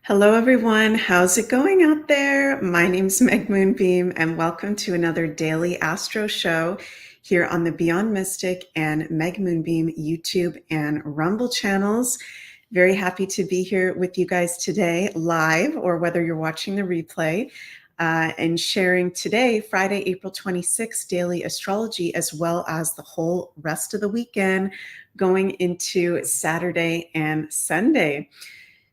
Hello, everyone. How's it going out there? My name's Meg Moonbeam, and welcome to another daily Astro show here on the Beyond Mystic and Meg Moonbeam YouTube and Rumble channels. Very happy to be here with you guys today, live, or whether you're watching the replay, and sharing today, Friday, April 26th, daily astrology, as well as the whole rest of the weekend going into Saturday and Sunday.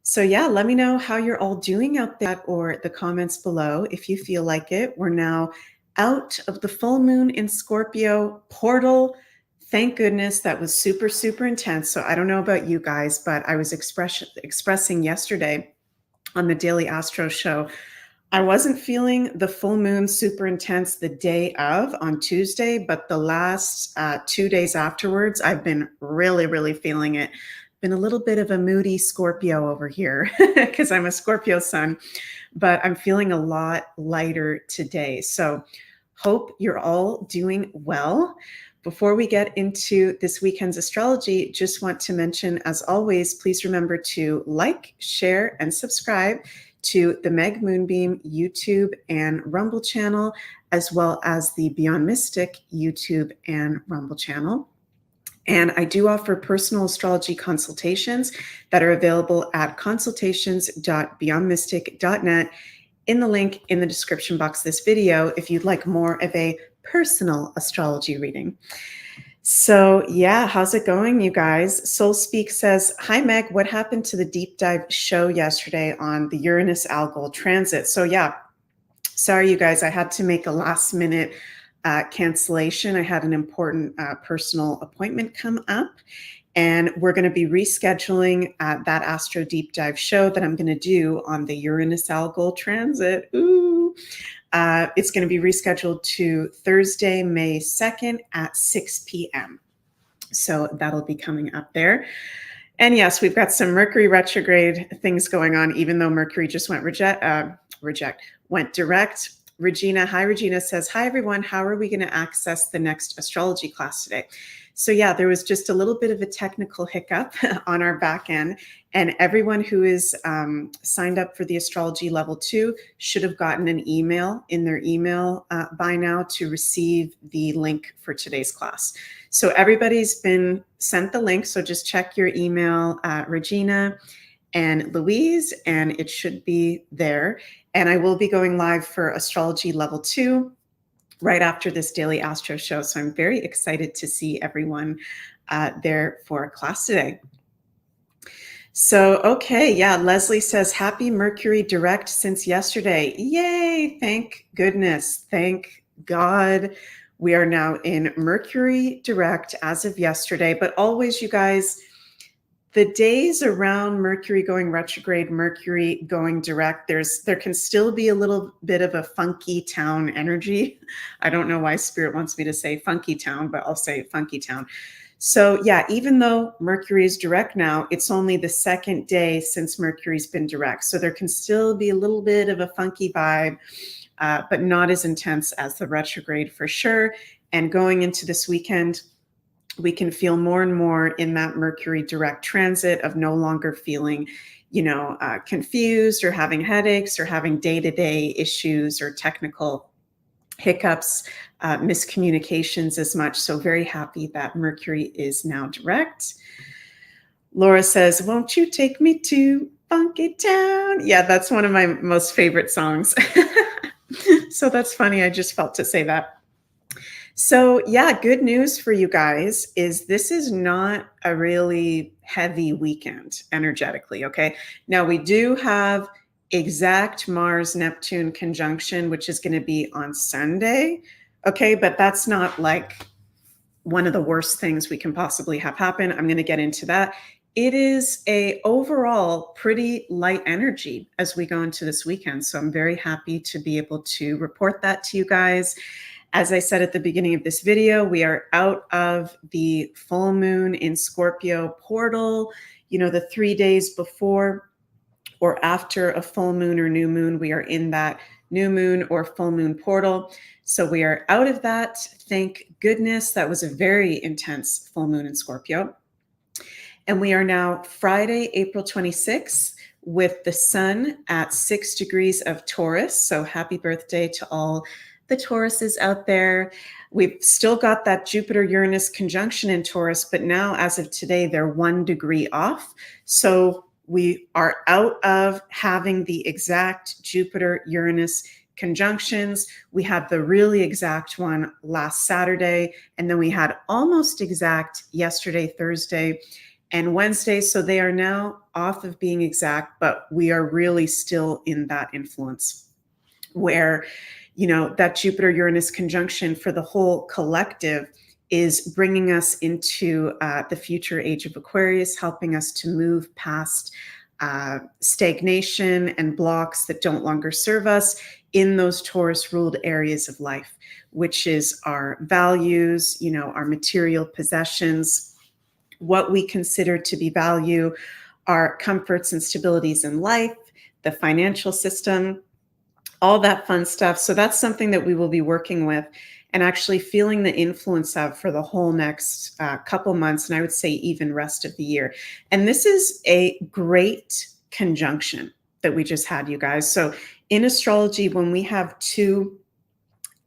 So yeah, let me know how you're all doing out there or the comments below if you feel like it. We're now out of the full moon in Scorpio portal. Thank goodness, that was super, super intense. So I don't know about you guys, but I was expressing yesterday on the Daily Astro show. I wasn't feeling the full moon super intense the day of on Tuesday, but the last 2 days afterwards, I've been really, really feeling it. Been a little bit of a moody Scorpio over here because I'm a Scorpio sun, but I'm feeling a lot lighter today. So hope you're all doing well. Before we get into this weekend's astrology, just want to mention, as always, please remember to like, share, and subscribe to the Meg Moonbeam YouTube and Rumble channel, as well as the Beyond Mystic YouTube and Rumble channel. And I do offer personal astrology consultations that are available at consultations.beyondmystic.net in the link in the description box of this video if you'd like more of a personal astrology reading. So yeah, how's it going, you guys? Soul Speak says, hi, Meg, what happened to the deep dive show yesterday on the Uranus algal transit? So yeah, sorry, you guys, I had to make a last minute cancellation. I had an important personal appointment come up, and we're going to be rescheduling that Astro Deep Dive show that I'm going to do on the Uranus algal transit. Ooh. It's going to be rescheduled to Thursday, May 2nd at 6 p.m. So that'll be coming up there. And yes, we've got some Mercury retrograde things going on, even though Mercury just went went direct. Regina, hi, Regina says, hi, everyone. How are we going to access the next astrology class today? So yeah, there was just a little bit of a technical hiccup on our back end, and everyone who is signed up for the astrology level 2 should have gotten an email in their email by now to receive the link for today's class. So everybody's been sent the link. So just check your email, Regina and Louise, and it should be there. And I will be going live for astrology level 2 right after this daily Astro show. So I'm very excited to see everyone there for a class today. So, okay, yeah, Leslie says, happy Mercury direct since yesterday. Yay, thank goodness, thank God. We are now in Mercury direct as of yesterday, but always, you guys, the days around Mercury going retrograde, Mercury going direct, there can still be a little bit of a funky town energy. I don't know why Spirit wants me to say funky town, but I'll say funky town. So yeah, even though Mercury is direct now, it's only the second day since Mercury's been direct. So there can still be a little bit of a funky vibe, but not as intense as the retrograde for sure. And going into this weekend, we can feel more and more in that Mercury direct transit of no longer feeling, confused or having headaches or having day-to-day issues or technical hiccups, miscommunications as much. So very happy that Mercury is now direct. Laura says, won't you take me to Funky Town? Yeah, that's one of my most favorite songs. So that's funny. I just felt to say that. So yeah, good news for you guys is this is not a really heavy weekend energetically, okay? Now we do have exact Mars-Neptune conjunction, which is going to be on Sunday, okay? But that's not like one of the worst things we can possibly have happen. I'm going to get into that. It is a overall pretty light energy as we go into this weekend. So I'm very happy to be able to report that to you guys. As I said at the beginning of this video, we are out of the full moon in Scorpio portal. The 3 days before or after a full moon or new moon, we are in that new moon or full moon portal. So we are out of that. Thank goodness. That was a very intense full moon in Scorpio. And we are now Friday, April 26th, with the sun at 6 degrees of Taurus. So happy birthday to all the Tauruses out there. We've still got that Jupiter-Uranus conjunction in Taurus, but now as of today, they're 1 degree off. So we are out of having the exact Jupiter-Uranus conjunctions. We had the really exact one last Saturday, and then we had almost exact yesterday, Thursday, and Wednesday. So they are now off of being exact, but we are really still in that influence where, you know, that Jupiter-Uranus conjunction for the whole collective is bringing us into the future age of Aquarius, helping us to move past stagnation and blocks that don't longer serve us in those Taurus-ruled areas of life, which is our values, you know, our material possessions, what we consider to be value, our comforts and stabilities in life, the financial system, all that fun stuff. So that's something that we will be working with and actually feeling the influence of for the whole next couple months, and I would say even rest of the year. And this is a great conjunction that we just had, you guys. So in astrology, when we have two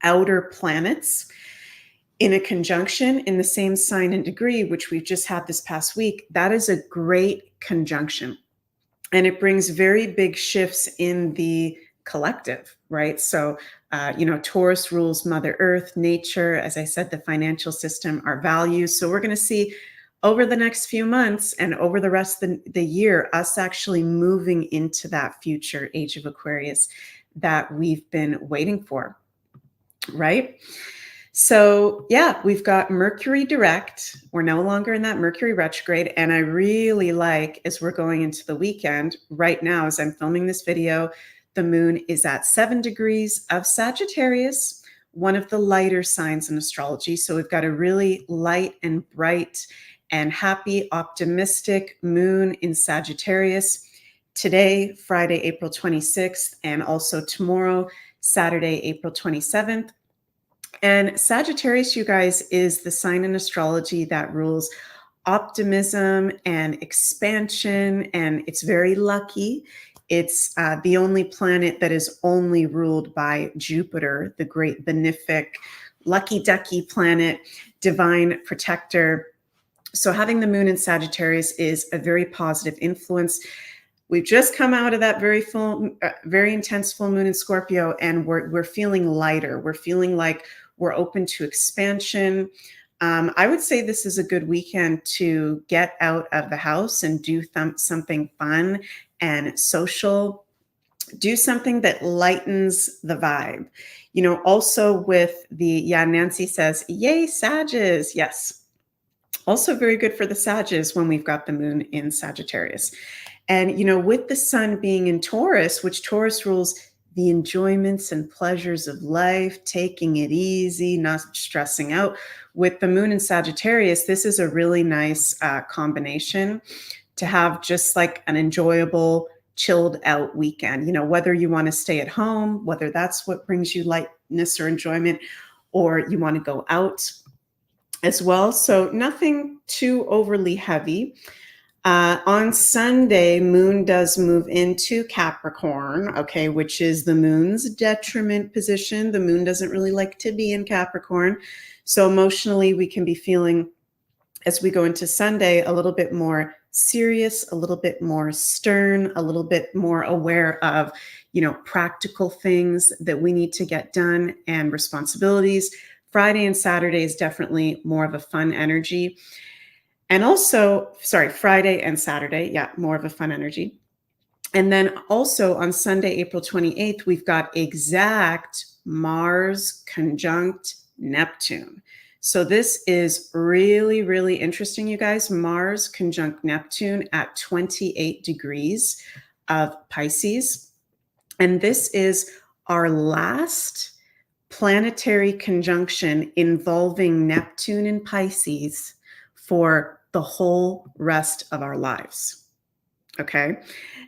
outer planets in a conjunction in the same sign and degree, which we've just had this past week, that is a great conjunction. And it brings very big shifts in the collective, right? So, you know, Taurus rules Mother Earth, nature, as I said, the financial system, our values. So we're going to see over the next few months and over the rest of the year, us actually moving into that future age of Aquarius that we've been waiting for, right? So yeah, we've got Mercury direct. We're no longer in that Mercury retrograde. And I really like, as we're going into the weekend right now, as I'm filming this video, the moon is at 7 degrees of Sagittarius, one of the lighter signs in astrology. So we've got a really light and bright and happy, optimistic moon in Sagittarius. Today, Friday, April 26th, and also tomorrow, Saturday, April 27th. And Sagittarius, you guys, is the sign in astrology that rules optimism and expansion, and it's very lucky. It's the only planet that is only ruled by Jupiter, the great benefic, lucky ducky planet, divine protector. So having the moon in Sagittarius is a very positive influence. We've just come out of that very full, very intense full moon in Scorpio, and we're feeling lighter. We're feeling like we're open to expansion. I would say this is a good weekend to get out of the house and do something fun and social. Do something that lightens the vibe. You know, also with the, Nancy says, yay, Sages. Yes. Also very good for the Sages when we've got the moon in Sagittarius. And, you know, with the sun being in Taurus, which Taurus rules the enjoyments and pleasures of life, taking it easy, not stressing out. With the moon in Sagittarius, this is a really nice combination to have just like an enjoyable, chilled out weekend. You know, whether you want to stay at home, whether that's what brings you lightness or enjoyment, or you want to go out as well. So nothing too overly heavy. On Sunday, moon does move into Capricorn, okay, which is the moon's detriment position. The moon doesn't really like to be in Capricorn. So emotionally, we can be feeling, as we go into Sunday, a little bit more serious, a little bit more stern, a little bit more aware of, you know, practical things that we need to get done and responsibilities. Friday and Saturday is definitely more of a fun energy. And also, Friday and Saturday, yeah, more of a fun energy. And then also on Sunday, April 28th, we've got exact Mars conjunct Neptune. So this is really, really interesting, you guys. Mars conjunct Neptune at 28 degrees of Pisces. And this is our last planetary conjunction involving Neptune and Pisces for the whole rest of our lives. Okay.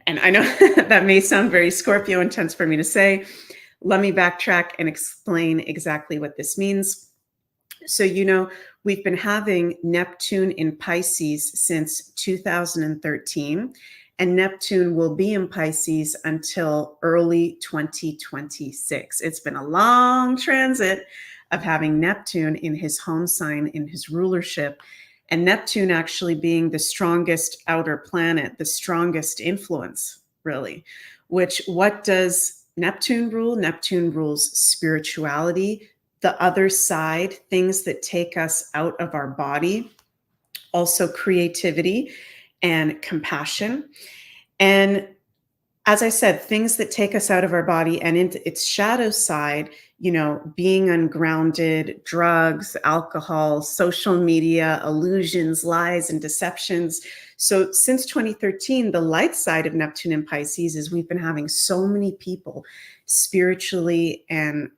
And I know that may sound very Scorpio intense for me to say. Let me backtrack and explain exactly what this means. So, you know, we've been having Neptune in Pisces since 2013, and Neptune will be in Pisces until early 2026. It's been a long transit of having Neptune in his home sign, in his rulership, and Neptune actually being the strongest outer planet, the strongest influence, really. Which, what does Neptune rule? Neptune rules spirituality, the other side, things that take us out of our body, also creativity and compassion. And as I said, things that take us out of our body and into its shadow side, you know, being ungrounded, drugs, alcohol, social media, illusions, lies, and deceptions. So since 2013, the light side of Neptune in Pisces is we've been having so many people spiritually and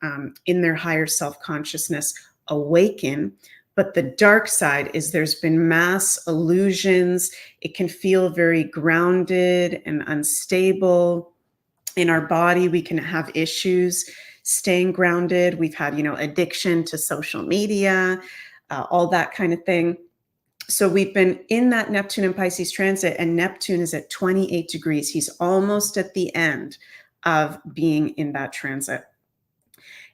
in their higher self-consciousness awaken. But the dark side is there's been mass illusions. It can feel very grounded and unstable. In our body, we can have issues staying grounded. We've had, you know, addiction to social media, all that kind of thing. So we've been in that Neptune and Pisces transit, and Neptune is at 28 degrees. He's almost at the end of being in that transit.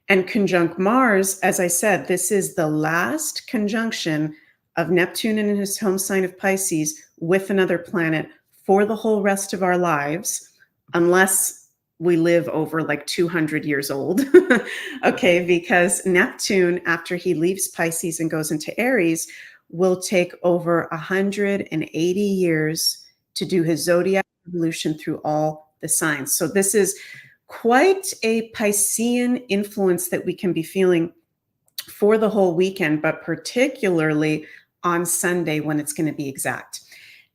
And conjunct Mars, as I said, this is the last conjunction of Neptune in his home sign of Pisces with another planet for the whole rest of our lives, unless we live over like 200 years old. Okay, because Neptune, after he leaves Pisces and goes into Aries, will take over 180 years to do his zodiac revolution through all the signs. So this is quite a Piscean influence that we can be feeling for the whole weekend, but particularly on Sunday when it's going to be exact.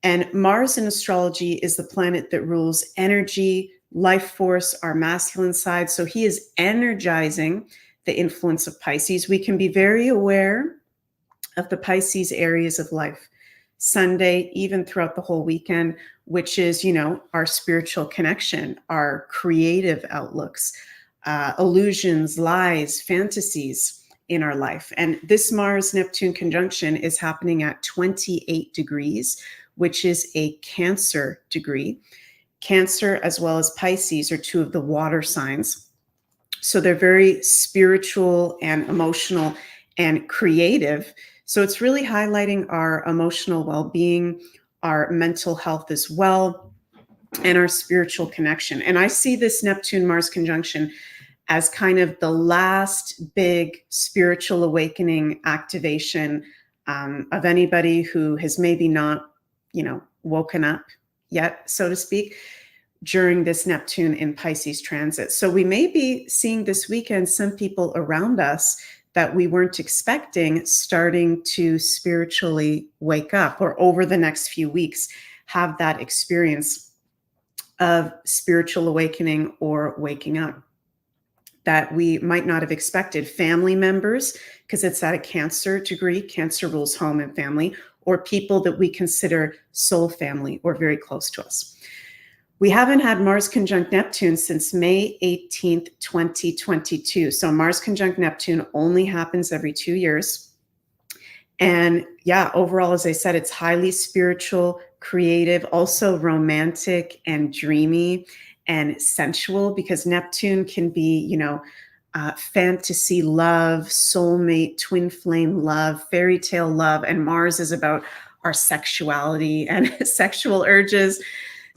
And Mars in astrology is the planet that rules energy, life force, our masculine side. So he is energizing the influence of Pisces. We can be very aware of the Pisces areas of life Sunday, even throughout the whole weekend, which is, you know, our spiritual connection, our creative outlooks, illusions, lies, fantasies in our life. And this Mars-Neptune conjunction is happening at 28 degrees, which is a Cancer degree. Cancer as well as Pisces are two of the water signs. So they're very spiritual and emotional and creative. So it's really highlighting our emotional well-being, our mental health as well, and our spiritual connection. And I see this Neptune-Mars conjunction as kind of the last big spiritual awakening activation of anybody who has maybe not, you know, woken up yet, so to speak, during this Neptune in Pisces transit. So we may be seeing this weekend some people around us that we weren't expecting starting to spiritually wake up, or over the next few weeks have that experience of spiritual awakening or waking up that we might not have expected. Family members, because it's at a Cancer degree, Cancer rules home and family, or people that we consider soul family or very close to us. We haven't had Mars conjunct Neptune since May 18th, 2022. So Mars conjunct Neptune only happens every 2 years. And yeah, overall, as I said, it's highly spiritual, creative, also romantic and dreamy and sensual, because Neptune can be, you know, fantasy love, soulmate, twin flame love, fairy tale love. And Mars is about our sexuality and sexual urges.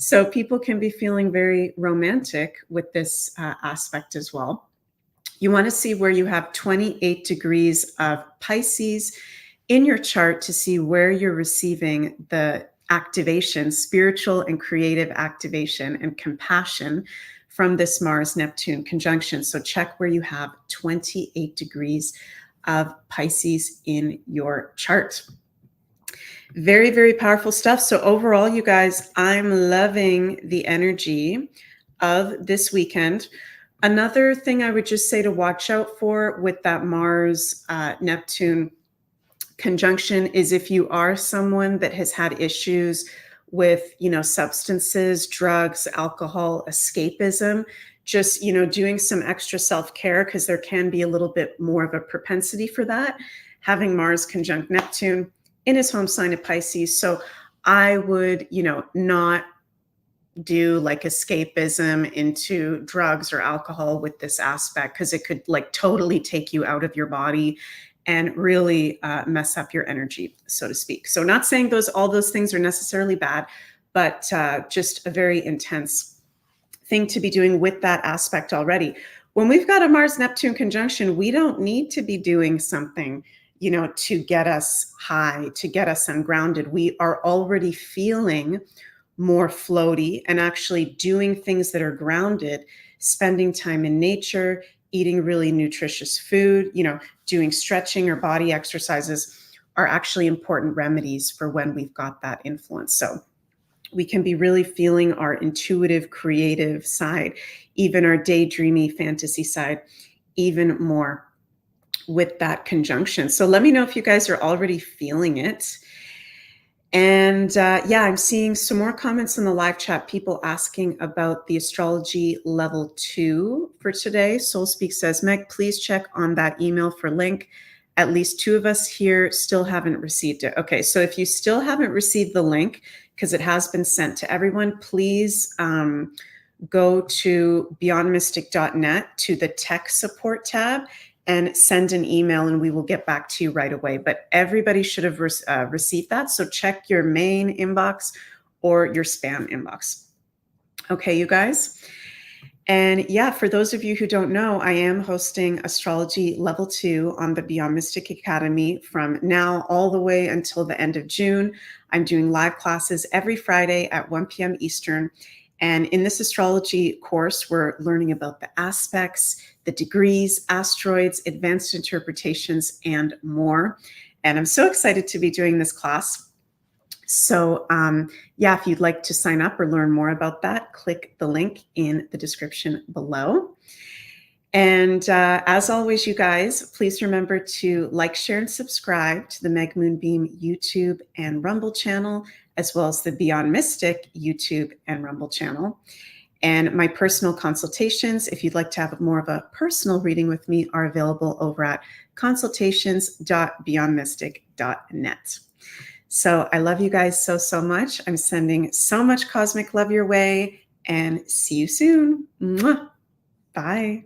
So people can be feeling very romantic with this aspect as well. You want to see where you have 28 degrees of Pisces in your chart to see where you're receiving the activation, spiritual and creative activation and compassion from this Mars-Neptune conjunction. So check where you have 28 degrees of Pisces in your chart. Very, very powerful stuff. So overall, you guys, I'm loving the energy of this weekend. Another thing I would just say to watch out for with that Mars-Neptune conjunction is if you are someone that has had issues with, you know, substances, drugs, alcohol, escapism, just, you know, doing some extra self-care, because there can be a little bit more of a propensity for that. having Mars conjunct Neptune in his home sign of Pisces. So I would, not do like escapism into drugs or alcohol with this aspect, because it could like totally take you out of your body and really mess up your energy, so to speak. So not saying all those things are necessarily bad, but just a very intense thing to be doing with that aspect already. When we've got a Mars-Neptune conjunction, we don't need to be doing something, to get us high, to get us ungrounded. We are already feeling more floaty and actually doing things that are grounded, spending time in nature, eating really nutritious food, doing stretching or body exercises are actually important remedies for when we've got that influence. So we can be really feeling our intuitive, creative side, even our daydreamy fantasy side, even more with that conjunction. So let me know if you guys are already feeling it. And yeah, I'm seeing some more comments in the live chat, people asking about the astrology level 2 for today. Soul Speak says, Meg, please check on that email for link. At least 2 of us here still haven't received it. Okay, so if you still haven't received the link, because it has been sent to everyone, please go to beyondmystic.net to the tech support tab and send an email, and we will get back to you right away. But everybody should have received that. So check your main inbox or your spam inbox. Okay, you guys. And yeah, for those of you who don't know, I am hosting Astrology Level 2 on the Beyond Mystic Academy from now all the way until the end of June. I'm doing live classes every Friday at 1 p.m. Eastern. And in this astrology course, we're learning about the aspects, the degrees, asteroids, advanced interpretations, and more. And I'm so excited to be doing this class. So yeah, if you'd like to sign up or learn more about that, click the link in the description below. And as always, you guys, please remember to like, share, and subscribe to the Meg Moonbeam YouTube and Rumble channel, as well as the Beyond Mystic YouTube and Rumble channel. And my personal consultations, if you'd like to have more of a personal reading with me, are available over at consultations.beyondmystic.net. So I love you guys so, so much. I'm sending so much cosmic love your way, and see you soon. Mwah. Bye.